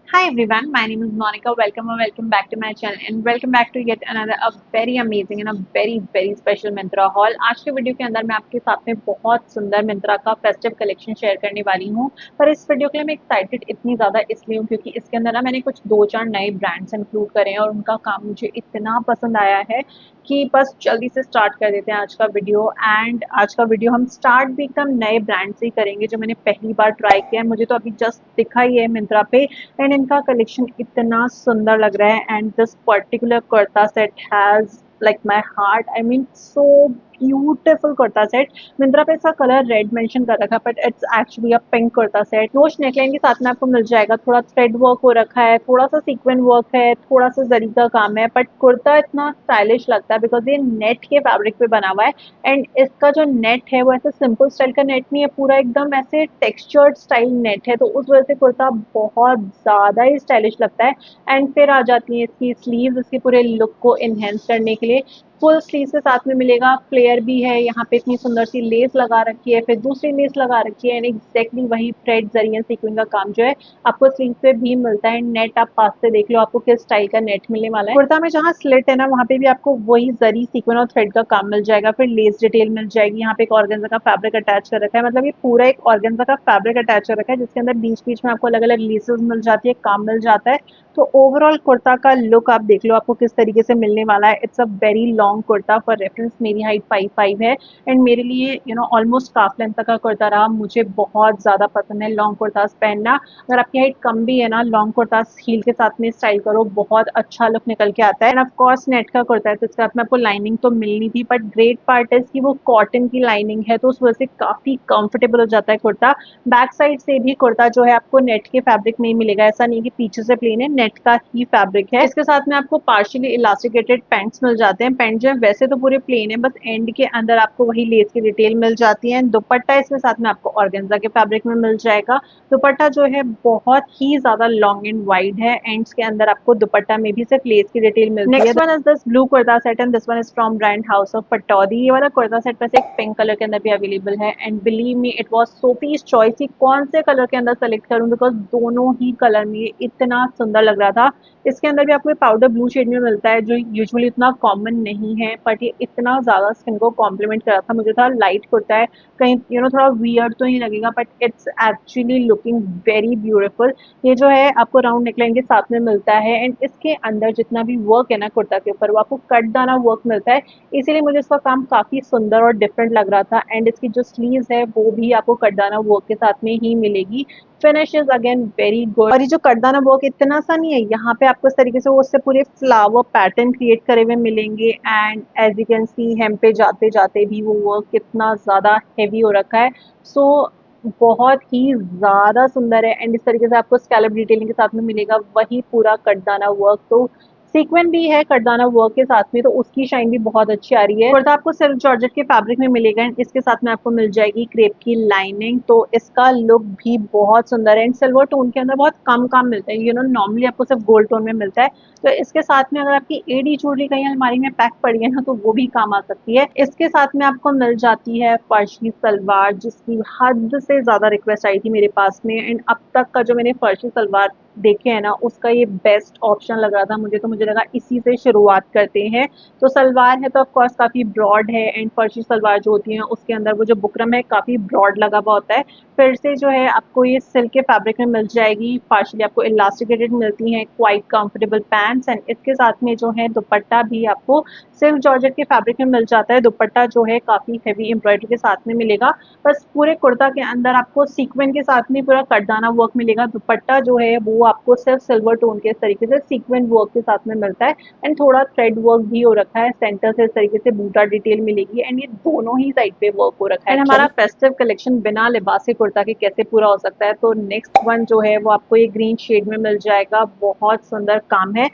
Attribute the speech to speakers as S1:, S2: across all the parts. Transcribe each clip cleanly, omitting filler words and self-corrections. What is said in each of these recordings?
S1: Hi everyone, my name is Monica. Welcome back to my channel and welcome back to yet another a very amazing and a very special Myntra haul. आज के video के अंदर मैं आपके साथ में बहुत सुंदर Myntra का फेस्टिव कलेक्शन शेयर करने वाली हूँ। पर इस वीडियो के लिए मैं एक्साइटेड इतनी ज़्यादा इसलिए हूँ क्योंकि इसके अंदर ना मैंने कुछ 2-4 नए ब्रांड्स इंक्लूड करे हैं और उनका काम मुझे इतना पसंद आया है कि बस जल्दी से स्टार्ट कर देते हैं आज का वीडियो। एंड आज का वीडियो हम स्टार्ट भी एकदम नए ब्रांड से ही करेंगे जो मैंने पहली बार ट्राई किया है। मुझे तो अभी जस्ट दिखा ही है Myntra पे एंड इनका कलेक्शन इतना सुंदर लग रहा है। And this particular kurta set has like my heart, I mean so beautiful kurta set. Myntra पे इसका कलर रेड मेंशन कर रखा है but it's actually a pink kurta set. नोच नेकलाइन के साथ में आपको मिल जाएगा, थोड़ा थ्रेड वर्क हो रखा है, थोड़ा सा सीक्वेंस वर्क है, थोड़ा सा जरी का काम है, बट कुर्ता इतना स्टाइलिश लगता है बिकॉज ये नेट के फैब्रिक पे बना हुआ है। एंड इसका जो नेट है वो ऐसे सिंपल स्टाइल का नेट नहीं है, पूरा एकदम ऐसे टेक्सचर्ड स्टाइल नेट है, तो उस वजह से कुर्ता बहुत ज़्यादा ही स्टाइलिश लगता है। एंड फिर आ जाती है इसकी स्लीव्स, इसके पूरे लुक को इन्हेंस करने के लिए फुल स्लीव के साथ में मिलेगा। फ्लेयर भी है, यहाँ पे इतनी सुंदर सी लेस लगा रखी है, फिर दूसरी लेस लगा रखी है एंड एग्जैक्टली वही थ्रेड जरिए सीक्वेंस का काम जो है आपको स्लीव पे भी मिलता है। नेट आप पास से देख लो आपको किस स्टाइल का नेट मिलने वाला है। कुर्ता में जहाँ स्लिट है ना वहाँ पे भी आपको वही जरी सीक्वेंस और थ्रेड का काम मिल जाएगा, फिर लेस डिटेल मिल जाएगी। यहाँ पे एक ऑर्गेन्जा का फैब्रिक अटैच कर रखा है, मतलब ये पूरा एक ऑर्गेन्जा का फैब्रिक अटैच कर रखा है जिसके अंदर बीच बीच में आपको अलग अलग लेसेस मिल जाती है, काम मिल जाता है। तो ओवरऑल कुर्ता का लुक आप देख लो आपको किस तरीके से मिलने वाला है। It's a very long kurta, for reference मेरी हाइट 5'5" है एंड मेरे लिए ऑलमोस्ट काफ लेंथ तक का कुर्ता रहा। मुझे बहुत ज़्यादा पसंद है लॉन्ग कुर्ताज पहनना। अगर आपकी हाइट कम भी है ना, लॉन्ग कुर्ताज हील के साथ में स्टाइल करो, बहुत अच्छा लुक निकल के आता है। एंड ऑफ कोर्स नेट का कुर्ता है तो इसके साथ में आपको लाइनिंग तो मिलनी थी, बट ग्रेट पार्ट है इसकी वो कॉटन की लाइनिंग है, तो उस वजह से काफ़ी कंफर्टेबल हो जाता है कुर्ता। बैक साइड से भी कुर्ता जो है आपको नेट के फैब्रिक में ही मिलेगा, ऐसा नहीं कि पीछे से प्लेन है, नेट का ही फैब्रिक है। इसके साथ में आपको पार्शियली इलास्टिकेटेड पैंट्स मिल जाते हैं। पैंट जो है वैसे तो पूरे प्लेन है, बस एंड के अंदर आपको वही लेस की डिटेल मिल जाती है। दुपट्टा इसके साथ में आपको ऑर्गेन्जा के फैब्रिक में मिल जाएगा। दुपट्टा जो है बहुत ही ज्यादा लॉन्ग एंड वाइड है, एंड्स के अंदर आपको दुपट्टा में भी सिर्फ लेस की डिटेल मिलती है। Next one is this blue kurta set and this one is from brand house of Pataudi. ये वाला कुर्ता सेट वैसे एक पिंक कलर के अंदर भी अवेलेबल है and believe me it was Sophie's choice ही कौन से कलर के अंदर सेलेक्ट करूं बिकॉज दोनों ही कलर में इतना सुंदर लग रहा था। इसके अंदर भी आपको पाउडर ब्लू शेड में मिलता है जो यूजुअली इतना कॉमन नहीं है, बट ये इतना ज़्यादा स्किन को कॉम्प्लीमेंट कर रहा था। मुझे था लाइट कुर्ता है, कहीं थोड़ा वियर्ड तो नहीं लगेगा, but it's actually looking very beautiful. ये जो है आपको राउंड नेकलाइन के साथ में मिलता है एंड इसके अंदर जितना भी वर्क है ना कुर्ता के ऊपर वो आपको कट दाना वर्क मिलता है, इसीलिए मुझे इसका काम काफ़ी सुंदर और डिफरेंट लग रहा था। एंड इसकी जो स्लीव्स है वो भी आपको कट दाना वर्क के साथ में ही मिलेगी। Finish is again very good. और ये जो कटदाना वर्क इतना सा नहीं है, यहाँ पे आपको इस तरीके से वो उससे पूरे फ्लावर पैटर्न क्रिएट करे हुए मिलेंगे। And as you can see hem पे जाते जाते भी वो वर्क कितना ज़्यादा हैवी हो रखा है। सो बहुत ही ज़्यादा सुंदर है एंड इस तरीके से आपको स्कैलप डिटेलिंग के साथ में मिलेगा वही पूरा कटदाना वर्क। तो सीक्वेंस भी है कटदाना वर्क के साथ में, तो उसकी शाइन भी बहुत अच्छी आ रही है। कुर्ता आपको सिर्फ जॉर्जेट के फैब्रिक में मिलेगा एंड इसके साथ में आपको मिल जाएगी क्रेप की लाइनिंग, तो इसका लुक भी बहुत सुंदर है एंड सिल्वर टोन के अंदर बहुत कम काम मिलता है। नॉर्मली आपको सिर्फ गोल्ड टोन में मिलता है, तो इसके साथ में अगर आपकी एडी ज्वेलरी कहीं अलमारी में पैक पड़ी है ना तो वो भी काम आ सकती है। इसके साथ में आपको मिल जाती है फर्शी सलवार, जिसकी हद से ज़्यादा रिक्वेस्ट आई थी मेरे पास में एंड अब तक का जो मैंने फर्शी सलवार देखे हैं ना उसका ये बेस्ट ऑप्शन लग रहा था मुझे, तो मुझे लगा इसी से शुरुआत करते हैं। तो सलवार है तो ऑफ कोर्स काफ़ी ब्रॉड है एंड फर्शी सलवार जो होती है उसके अंदर वो जो बुकरम है काफ़ी ब्रॉड लगा हुआ होता है। फिर से जो है आपको ये सिल्क के फैब्रिक में मिल जाएगी, पार्शली आपको इलास्टिकेटेड मिलती हैं, क्वाइट कंफर्टेबल पैंट्स एंड इसके साथ में जो है दुपट्टा भी आपको सिल्क जॉर्जेट के फैब्रिक में मिल जाता है। दुपट्टा जो है काफ़ी हैवी एम्ब्रॉयडरी के साथ में मिलेगा। बस पूरे कुर्ता के अंदर आपको सीक्वेंस के साथ में पूरा कटदाना वर्क मिलेगा। दुपट्टा जो है वो आपको सिर्फ सिल्वर टोन के तरीके से सीक्वेंस वर्क के साथ में मिलता है एंड थोड़ा थ्रेड वर्क भी हो रखा है। सेंटर से इस तरीके से बूटा डिटेल मिलेगी एंड ये दोनों ही साइड पे वर्क हो रखा है। एंड हमारा फेस्टिव कलेक्शन बिना लिबास के कुर्ता के कैसे पूरा हो सकता है, तो नेक्स्ट वन जो है वो आपको ये ग्रीन शेड में मिल जाएगा। बहुत सुंदर काम है।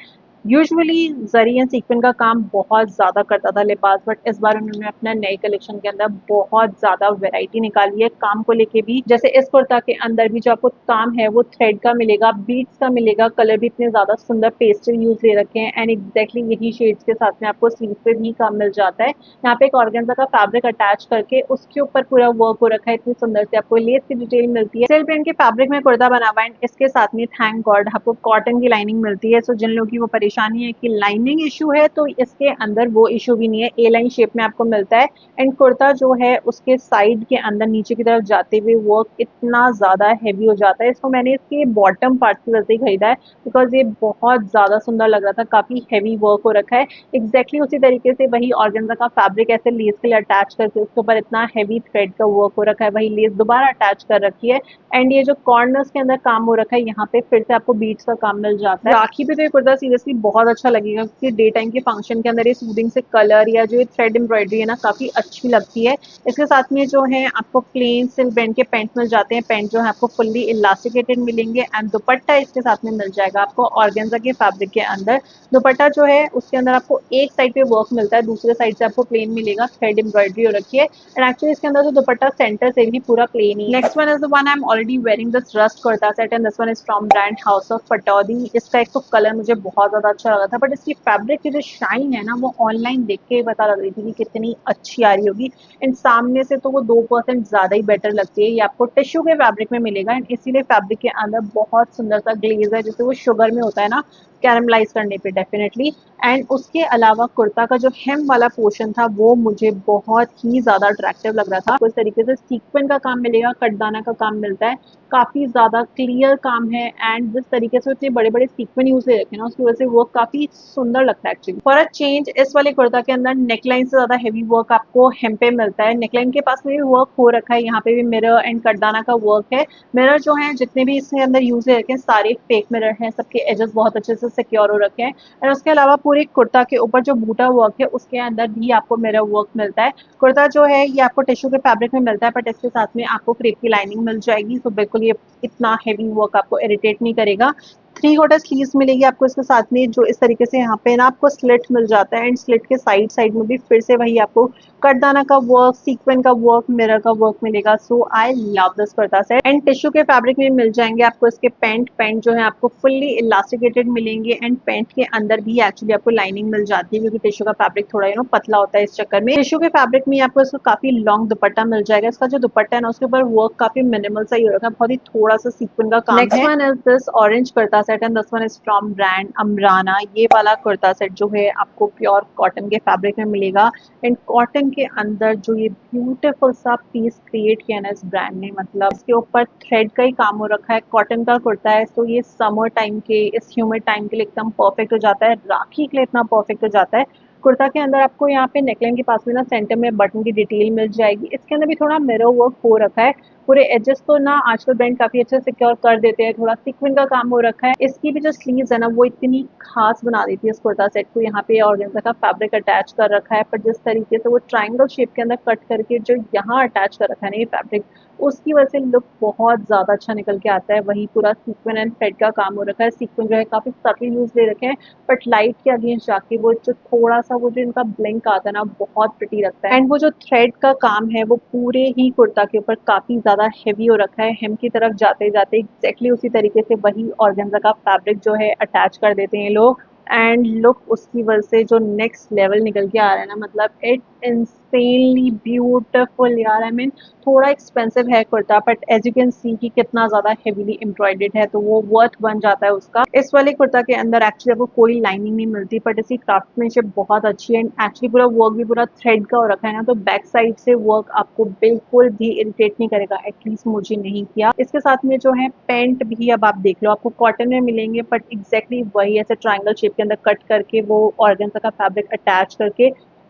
S1: यूजुअली जरी एंड सीक्वेंस का काम बहुत ज़्यादा करता था लिबास, बट इस बार उन्होंने अपना नए कलेक्शन के अंदर बहुत ज़्यादा वैरायटी निकाली है काम को लेके भी। जैसे इस कुर्ता के अंदर भी जो आपको काम है वो थ्रेड का मिलेगा, बीट्स का मिलेगा, कलर भी इतने ज़्यादा सुंदर पेस्टल यूज ले रखे हैं एंड एग्जैक्टली यही शेड्स के साथ में आपको स्लीव पे भी काम मिल जाता है। यहाँ पे एक ऑर्गेन्जा का फैब्रिक अटैच करके उसके ऊपर पूरा वर्क हो रखा है, इतनी सुंदर से आपको लेस की डिटेल मिलती है। सिल्क प्रिंट के फैब्रिक में कुर्ता बना हुआ है एंड इसके साथ में थैंक गॉड आपको कॉटन की लाइनिंग मिलती है। सो जिन लोगों की वो परेशानी है कि लाइनिंग इशू है, तो इसके अंदर वो इशू भी नहीं है, ए लाइन शेप में आपको मिलता है। एंड कुर्ता जो है उसके साइड के अंदर नीचे की तरफ जाते हुए वर्क इतना ज्यादा हैवी हो जाता है। इसको मैंने इसके बॉटम पार्ट की वजह से ही खरीदा है, बिकॉज ये बहुत ज्यादा सुंदर लग रहा था, काफी हैवी वर्क हो रखा है। एग्जैक्टली उसी तरीके से वही ऑर्गेन्जा का फैब्रिक ऐसे लेस के लिए अटैच करके उसके ऊपर इतना हैवी थ्रेड का वर्क हो रखा है, वही लेस दोबारा अटैच कर रखी है। एंड ये जो कॉर्नर्स के अंदर काम हो रखा है, यहाँ पे फिर से आपको बीट्स का काम मिल जाता है। राखी पे तो ये कुर्ता सीरियसली बहुत अच्छा लगेगा, क्योंकि डे टाइम के फंक्शन के अंदर ये सूदिंग से कलर या जो ये थ्रेड एम्ब्रॉयडरी है ना, काफी अच्छी लगती है। इसके साथ में जो है आपको प्लेन सिल्क ब्रांड के पैंट मिल जाते हैं। पैंट जो है आपको फुल्ली इलास्टिकेटेड मिलेंगे एंड दुपट्टा इसके साथ में मिल जाएगा आपको ऑर्गेन्जा के फैब्रिक के अंदर। दुपट्टा जो है उसके अंदर आपको एक साइड पे वर्क मिलता है, दूसरे साइड से आपको प्लेन मिलेगा, थ्रेड एम्ब्रॉयडरी हो रखी है। एंड एक्चुअली इसके अंदर जो दुपट्टा सेंटर से भी पूरा प्लेन ही है। Next one is the one I am already wearing this rust kurta set and this one is from brand house of Pataudi. इसका एक तो कलर मुझे बहुत ज्यादा अच्छा लगा था, बट इसकी फैब्रिक की जो शाइन है ना, वो ऑनलाइन देख के ही पता लग रही थी कि कितनी अच्छी आ रही होगी। एंड सामने से तो वो 2% ज्यादा ही बेटर लगती है। ये आपको टिश्यू के फैब्रिक में मिलेगा एंड इसीलिए फैब्रिक के अंदर बहुत सुंदर सा ग्लेज है, जैसे वो शुगर में होता है ना कैरमलाइज करने पे डेफिनेटली। एंड उसके अलावा कुर्ता का जो हेम वाला पोर्शन था वो मुझे बहुत ही ज्यादा अट्रैक्टिव लग रहा था। उस तरीके से सीक्वेंस का काम मिलेगा, कटदाना का काम मिलता है, काफी ज्यादा क्लियर काम है। एंड जिस तरीके से इतने बड़े बड़े सीक्वेंस यूज ले रखे हैं ना, उसकी वजह से वो काफी सुंदर लगता है एक्चुअली। फॉर अ चेंज इस वाले कुर्ता के अंदर नेकलाइन से ज्यादा हेवी वर्क आपको हेम पे मिलता है। नेकलाइन के पास में भी वर्क हो रखा है, यहाँ पे भी मिरर एंड कटदाना का वर्क है। मिरर जो है जितने भी इसके अंदर यूज ले रखे हैं सारे फेक मिरर हैं, सबके एजेस बहुत अच्छे से सिक्योर हो रखे हैं। और उसके अलावा पूरे कुर्ता के ऊपर जो बूटा वर्क है उसके अंदर भी आपको मिरर वर्क मिलता है। कुर्ता जो है ये आपको टिश्यू के फैब्रिक में मिलता है, बट इसके साथ में आपको क्रेप की लाइनिंग मिल जाएगी, तो बिल्कुल ये इतना हेवी वर्क आपको इरिटेट नहीं करेगा। 3/4 स्लीव्स मिलेगी आपको इसके साथ में, जो इस तरीके से यहाँ पे ना आपको स्लिट मिल जाता है एंड स्लिट के साइड साइड में भी फिर से वही आपको कटदाना का वर्क, सीक्वेंस का वर्क, मिरर का वर्क मिलेगा। So I love this kurta set. And tissue के फैब्रिक में मिल जाएंगे आपको इसके पैंट जो है आपको फुल्ली इलास्टिकेटेड मिलेंगे एंड पैंट के अंदर भी एक्चुअली आपको लाइनिंग मिल जाती है, क्योंकि टिश्यू का फैब्रिक थोड़ा पतला होता है, इस चक्कर में टिश्यू के फैब्रिक में आपको इसका काफी लॉन्ग दुपट्टा मिल जाएगा। इसका जो दुपट्टा है ना उसके ऊपर वर्क काफी मिनिमल सा ही हो रखा है, बहुत ही थोड़ा सा सीक्वेंस का काम है। Next one is this orange kurta set and this one is from brand Amrana. ये वाला कुर्ता सेट जो है आपको प्योर कॉटन के फैब्रिक में मिलेगा एंड कॉटन के अंदर जो ये ब्यूटीफुल सा पीस क्रिएट किया ना इस ब्रांड ने, मतलब इसके ऊपर थ्रेड का ही काम हो रखा है, कॉटन का कुर्ता है। तो ये समर टाइम के, इस ह्यूमिड टाइम के लिए एकदम परफेक्ट हो जाता है, राखी के लिए इतना परफेक्ट हो जाता है। कुर्ता के अंदर आपको यहाँ पे नेकलाइन के पास में ना सेंटर में बटन की डिटेल मिल जाएगी। इसके अंदर भी थोड़ा मिरर वर्क हो रखा है, पूरे एजेस को ना आजकल ब्रांड काफी अच्छे से सिक्योर कर देते हैं, थोड़ा सीक्वेंस का काम हो रखा है। इसकी भी जो स्लीव्स है ना वो इतनी खास बना देती है इस कुर्ता सेट को। यहाँ पे ऑर्गेन्जा का फैब्रिक अटैच कर रखा है, पर जिस तरीके से वो ट्रायंगल शेप के अंदर कट करके जो यहाँ अटैच कर रखा है ना ये फैब्रिक, उसकी वजह से लुक बहुत ज्यादा अच्छा निकल के आता है। वही पूरा सीक्वेंस एंड थ्रेड का काम हो रखा है, सीक्वेंस जो है काफी सटल यूज ले रखे हैं, बट लाइट के अगेंस्ट जाके वो जो थोड़ा सा वो जो इनका ब्लिंक आता है ना बहुत प्रिटी लगता है। एंड वो जो थ्रेड का काम है वो पूरे ही कुर्ता के ऊपर काफी ज्यादा हेवी हो रखा है, हेम की तरफ जाते जाते एग्जैक्टली उसी तरीके से वही ऑर्गेन्जा का फैब्रिक जो है अटैच कर देते हैं लोग। एंड लुक उसकी वजह से जो नेक्स्ट लेवल निकल के आ रहा है ना, मतलब इट इंसेनली ब्यूटीफुल यार। आई मीन थोड़ा एक्सपेंसिव है kurta, but as you can see कि कितना ज्यादा हेवीली एम्ब्रॉयडेड है, तो वो वर्थ बन जाता है उसका। इस वाले कुर्ता के अंदर एक्चुअली आपको कोई लाइनिंग नहीं मिलती, बट इसकी क्राफ्टमैनशिप बहुत अच्छी है एंड एक्चुअली पूरा वर्क भी पूरा थ्रेड का हो रखा है ना, तो बैक साइड से वर्क आपको बिल्कुल भी इरिटेट नहीं करेगा, एटलीस्ट मुझे नहीं किया। इसके साथ में जो है पैंट भी अब आप देख लो, आपको कॉटन में मिलेंगे, बट एग्जैक्टली वही ऐसे ट्राइंगल शेप के अंदर कट करके वो ऑर्गेन्जा का फैब्रिक अटैच करके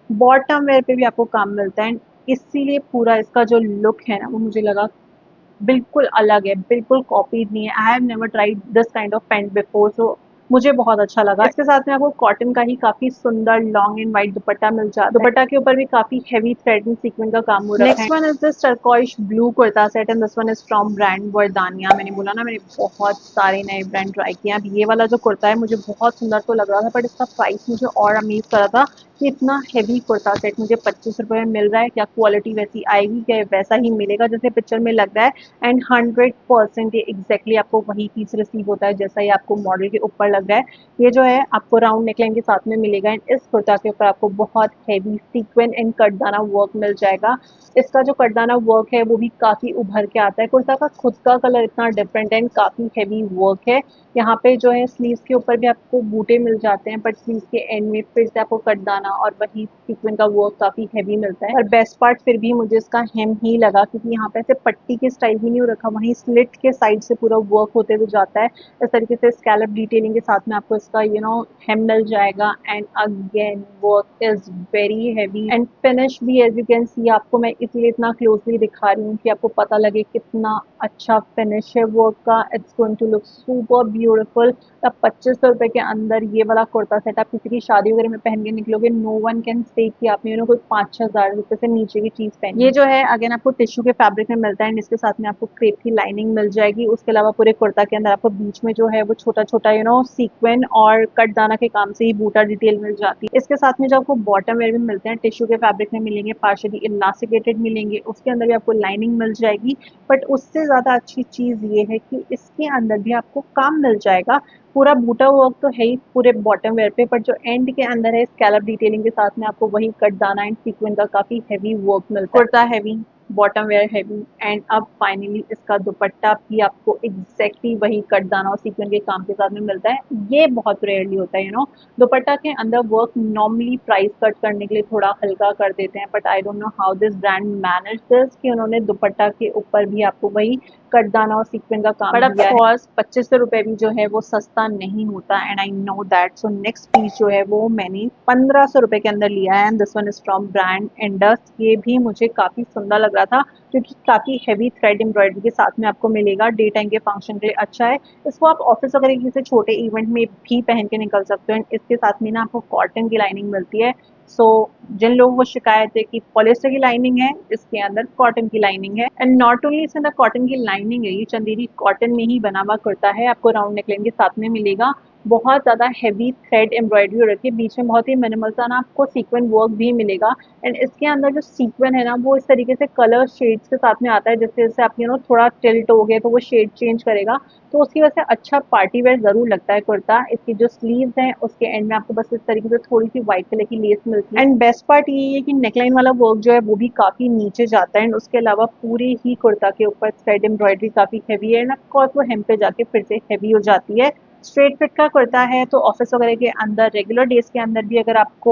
S1: बॉटम वेयर पे भी आपको काम मिलता है। इसीलिए पूरा इसका जो लुक है ना वो मुझे लगा बिल्कुल अलग है, बिल्कुल कॉपीड नहीं है। I have never tried this kind of pant before, so मुझे बहुत अच्छा लगा। इसके साथ में आपको कॉटन का ही काफी सुंदर लॉन्ग एंड वाइट दुपट्टा मिल जाता है। दुपट्टा के ऊपर भी काफी हैवी थ्रेड एंड सीक्वेंस का काम हो रखा है। Next one is this turquoise blue kurta set and this one is from brand Vardania. मैंने बोला ना, मैंने बहुत सारे नए ब्रांड ट्राई किए। अब ये वाला जो कुर्ता है मुझे बहुत सुंदर तो लग रहा था, बट इसका प्राइस मुझे और अमेज कर रहा था कि इतना हैवी कुर्ता सेट मुझे 25 रुपए में मिल रहा है। क्या क्वालिटी वैसी आएगी, क्या वैसा ही मिलेगा जैसे पिक्चर में लग रहा है? एंड 100% ये एग्जैक्टली आपको वही पीस रिसीव होता है जैसा ही आपको मॉडल के ऊपर लग रहा है। ये जो है आपको राउंड नेकलाइन के साथ में मिलेगा एंड इस कुर्ता के ऊपर आपको बहुत हैवी सीक्वेंस एंड कटदाना वर्क मिल जाएगा। इसका जो कटदाना वर्क है वो भी काफी उभर के आता है। कुर्ता का खुद का कलर इतना डिफरेंट एंड काफी हैवी वर्क है। यहाँ पे जो है स्लीव्स के ऊपर भी आपको बूटे मिल जाते हैं, बट स्लीव्स के एंड में फिर से आपको कटदाना और वही सीक्वेंस का वर्क काफी हैवी मिलता है। और बेस्ट पार्ट फिर भी मुझे इसका हेम ही लगा, क्योंकि यहाँ पे ऐसे पट्टी के स्टाइल भी नहीं हो रखा, वहीं स्लिट के साइड से पूरा वर्क होते हुए जाता है। इस तरीके से स्कैलप डिटेलिंग के साथ में आपको इसका हेम मिल जाएगा and again work is very heavy and finish भी एज यू कैन सी। आपको मैं इसलिए इतना क्लोजली दिखा रही हूँ कि आपको पता लगे कितना अच्छा फिनिश है वर्क का। It's going to look super beautiful. अब 2500 रुपए के अंदर ये वाला कुर्ता सेट आप किसी की शादी वगैरह में पहन के निकलोगे, नो वन कैन से कि आपने कोई 5-6 हज़ार रुपए से नीचे की चीज पहनी। ये जो है अगेन आपको टिश्यू के फैब्रिक में मिलता है एंड इसके साथ में आपको क्रेप की लाइनिंग मिल जाएगी। उसके अलावा पूरे कुर्ता के अंदर आपको बीच में जो है वो छोटा छोटा सीक्वेंस और कट दाना के काम से ही बूटा डिटेल मिल जाती है। इसके साथ में जो आपको बॉटम वेयर भी मिलते हैं टिश्यू के फैब्रिक में मिलेंगे, पार्शियली इलास्टिकेटेड मिलेंगे, उसके अंदर भी आपको लाइनिंग मिल जाएगी। बट उससे ज्यादा अच्छी चीज ये है कि इसके अंदर भी आपको काम मिल जाएगा। पूरा बूटा वर्क तो है ही पूरे बॉटम वेयर पे, पर जो एंड के अंदर है स्कैलप डिटेलिंग के साथ में आपको वही कट दाना एंड सीक्वेंस का काफी हैवी वर्क मिलता है। Kurta heavy, bottom wear heavy and अब फाइनली इसका दुपट्टा भी आपको एग्जैक्टली वही कट दाना और सीक्वेंस के काम के साथ में मिलता है। ये बहुत रेयरली होता है दुपट्टा के अंदर वर्क नॉर्मली प्राइस कट करने के लिए थोड़ा हल्का कर देते हैं, but I don't know how this brand manage this कि उन्होंने दुपट्टा के ऊपर भी आपको वही कटदाना और सीक्वेंस का काम दिया है। ऑफ 2500 रुपए भी जो है वो सस्ता नहीं होता and I know that. So next piece जो है वो मैंने 1500 रुपए के अंदर लिया है and this one is from brand Indus. ये भी मुझे काफी सुंदर लग रहा था क्योंकि काफी हैवी थ्रेड एम्ब्रॉयडरी के साथ में आपको मिलेगा। डे टाइम के फंक्शन के लिए अच्छा है। इसको आप ऑफिस वगैरह किसी छोटे इवेंट में भी पहन के निकल सकते हो एंड इसके साथ में ना आपको कॉटन की लाइनिंग मिलती है। सो जिन लोगों को शिकायत है कि पॉलिस्टर की लाइनिंग है, इसके अंदर कॉटन की लाइनिंग है एंड नॉट ओनली इसके अंदर कॉटन की लाइनिंग है, ये चंदेरी कॉटन में ही बना हुआ कुर्ता है। आपको राउंड नेकलाइन के साथ में मिलेगा। बहुत ज्यादा हैवी थ्रेड एम्ब्रॉयडरी हो रखी है, बीच में बहुत ही मिनिमल सा ना आपको सीक्वेंस वर्क भी मिलेगा एंड इसके अंदर जो सीक्वेंस है ना वो इस तरीके से कलर शेड्स के साथ में आता है। जैसे जैसे आप थोड़ा टिल्ट हो गए तो वो शेड चेंज करेगा, तो उसकी वजह से अच्छा पार्टी वेयर जरूर लगता है कुर्ता। इसकी जो स्लीव्स हैं उसके एंड में आपको बस इस तरीके से थोड़ी सी व्हाइट कलर की लेस मिलती है एंड बेस्ट पार्ट ये है कि नेकलाइन वाला वर्क जो है वो भी काफी नीचे जाता है एंड उसके अलावा पूरे ही कुर्ता के ऊपर थ्रेड एम्ब्रॉयडरी काफी हैवी है एंड ऑफकोर्स वो हेम पे जाके फिर से हैवी हो जाती है। स्ट्रेट फिट का कुर्ता है तो ऑफिस वगैरह के अंदर रेगुलर डेज के अंदर भी अगर आपको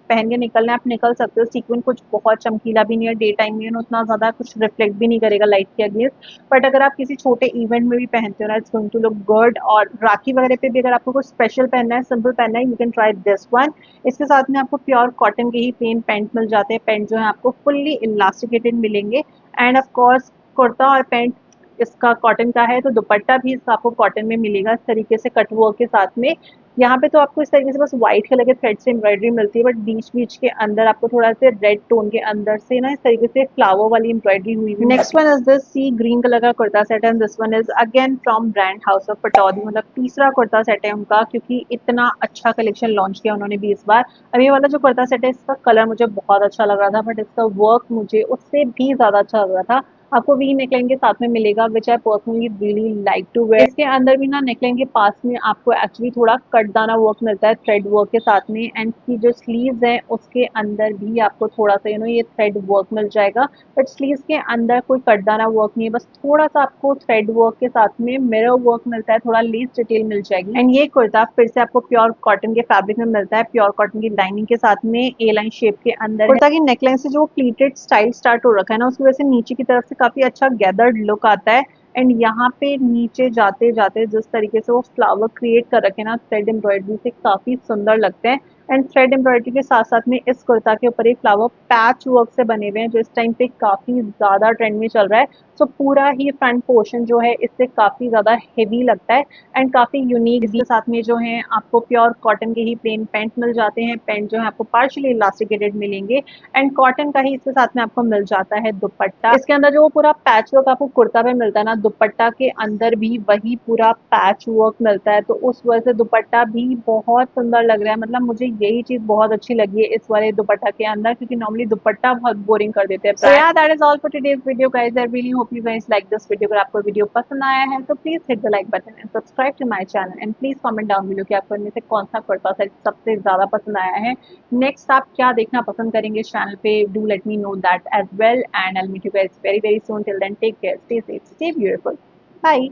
S1: पहन के निकलना है आप निकल सकते हो। सीक्वेंस कुछ बहुत चमकीला भी नहीं है, डे टाइम में उतना ज्यादा कुछ रिफ्लेक्ट भी नहीं करेगा लाइट के अगेंस्ट। बट अगर आप किसी छोटे इवेंट में भी पहनते हो ना, it's going to look good. और राखी वगैरह पे भी अगर आपको कुछ स्पेशल पहनना है, सिंपल पहनना है, you can try this one. इसके साथ में आपको प्योर कॉटन के ही प्लेन पैंट मिल जाते हैं। पैंट जो है आपको फुल्ली इलास्टिकेटेड मिलेंगे एंड ऑफ कोर्स कुर्ता और पैंट इसका कॉटन का है तो दुपट्टा भी इसका आपको कॉटन में मिलेगा इस तरीके से कट वर्क के साथ में। यहाँ पे तो आपको इस तरीके से बस व्हाइट कलर के थ्रेड से एम्ब्रॉयडरी मिलती है, बट बीच बीच के अंदर आपको थोड़ा से रेड टोन के अंदर से ना इस तरीके से फ्लावर वाली एम्ब्रॉयडरी हुई हुई। Next one is this sea green colour का kurta set and this one is again from brand house of Pataudi. मतलब तीसरा कुर्ता सेट है उनका, क्योंकि इतना अच्छा कलेक्शन लॉन्च किया उन्होंने भी इस बार। अब ये वाला जो कुर्ता सेट है इसका कलर मुझे बहुत अच्छा लग रहा था, बट इसका वर्क मुझे उससे भी ज्यादा अच्छा लग रहा था। आपको वी नेकलाइन के साथ में मिलेगा which I personally really like to wear. इसके अंदर भी ना नेकलाइन के पास में आपको एक्चुअली थोड़ा कटदाना वर्क मिलता है थ्रेड वर्क के साथ में एंड की जो स्लीव्स है उसके अंदर भी आपको थोड़ा सा ये थ्रेड वर्क मिल जाएगा। बट स्लीव्स के अंदर कोई कटदाना वर्क नहीं है, बस थोड़ा सा आपको थ्रेड वर्क के साथ में मिरर वर्क मिलता है, थोड़ा लेस डिटेल मिल जाएगी। एंड ये कुर्ता फिर से आपको प्योर कॉटन के फैब्रिक में मिलता है, प्योर कॉटन की लाइनिंग के साथ में ए लाइन शेप के अंदर। कुर्ता की नेकलाइन से जो प्लीटेड स्टाइल स्टार्ट हो रखा है ना उसकी वजह से नीचे की तरफ से काफी अच्छा गैदर्ड लुक आता है एंड यहाँ पे नीचे जाते जाते जिस तरीके से वो फ्लावर क्रिएट कर रखे ना थ्रेड एम्ब्रॉयडरी से काफी सुंदर लगते हैं। एंड थ्रेड एम्ब्रॉयडरी के साथ साथ में इस कुर्ता के ऊपर एक फ्लावर पैच वर्क से बने हुए हैं जो इस टाइम पे काफ़ी ज़्यादा ट्रेंड में चल रहा है। सो पूरा ही फ्रंट पोर्शन जो है इससे काफ़ी ज़्यादा हेवी लगता है एंड काफ़ी यूनिक भी। इसके साथ में जो है आपको प्योर कॉटन के ही प्लेन पैंट मिल जाते हैं। पैंट जो है आपको पार्शियली इलास्टिकेटेड मिलेंगे एंड कॉटन का ही इसके साथ में आपको मिल जाता है दुपट्टा। इसके अंदर जो वो पूरा पैच वर्क आपको कुर्ता पे मिलता है ना, दुपट्टा के अंदर भी वही पूरा पैच वर्क मिलता है, तो उस वजह से दुपट्टा भी बहुत सुंदर लग रहा है। मतलब मुझे यही चीज़ बहुत अच्छी लगी है इस वाले दुपट्टा के अंदर, क्योंकि नॉर्मली दुपट्टा बहुत बोरिंग कर देते हैं। So yeah that is all for today's video guys. I really hope you guys like this video. अगर आपको वीडियो पसंद आया है तो please hit the like button and subscribe to my channel and please comment down below कि आपको इनमें से कौन सा कुर्ता सेट सबसे ज्यादा पसंद आया है। नेक्स्ट आप क्या देखना पसंद करेंगे इस चैनल पे, do let me know that as well and I will meet you guys very very soon. Till then take care, stay safe, stay beautiful, bye.